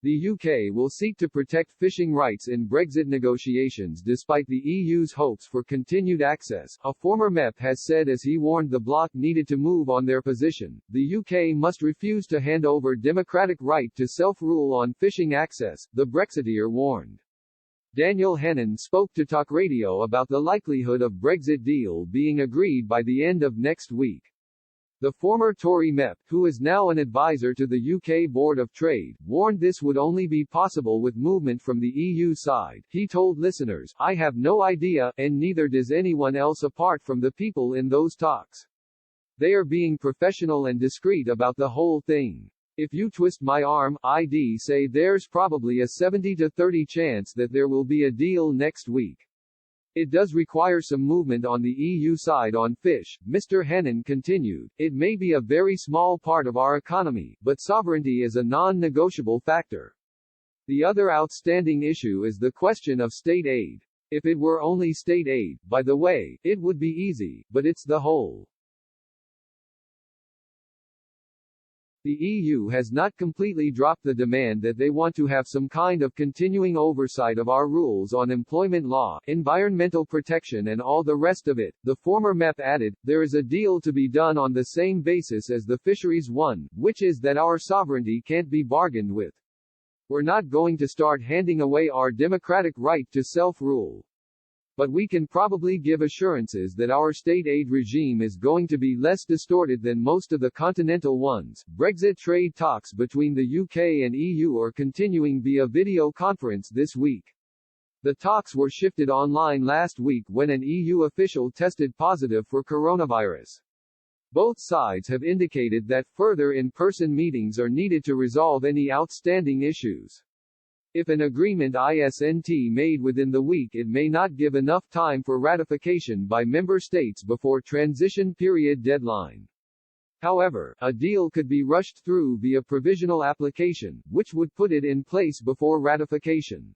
The UK will seek to protect fishing rights in Brexit negotiations despite the EU's hopes for continued access, a former MEP has said as he warned the bloc needed to move on their position. The UK must refuse to hand over democratic right to self-rule on fishing access, the Brexiteer warned. Daniel Hannan spoke to Talk Radio about the likelihood of Brexit deal being agreed by the end of next week. The former Tory MEP, who is now an advisor to the UK Board of Trade, warned this would only be possible with movement from the EU side. He told listeners, "I have no idea, and neither does anyone else apart from the people in those talks. They are being professional and discreet about the whole thing. If you twist my arm, I'd say there's probably a 70 to 30 chance that there will be a deal next week. It does require some movement on the EU side on fish," Mr. Hannan continued. "It may be a very small part of our economy, but sovereignty is a non-negotiable factor. The other outstanding issue is the question of state aid. If it were only state aid, by the way, it would be easy, but it's the whole. The EU has not completely dropped the demand that they want to have some kind of continuing oversight of our rules on employment law, environmental protection and all the rest of it," the former MEP added. "There is a deal to be done on the same basis as the fisheries one, which is that our sovereignty can't be bargained with. We're not going to start handing away our democratic right to self-rule. But we can probably give assurances that our state aid regime is going to be less distorted than most of the continental ones." Brexit trade talks between the UK and EU are continuing via video conference this week. The talks were shifted online last week when an EU official tested positive for coronavirus. Both sides have indicated that further in-person meetings are needed to resolve any outstanding issues. If an agreement isn't made within the week, it may not give enough time for ratification by member states before transition period deadline. However, a deal could be rushed through via provisional application, which would put it in place before ratification.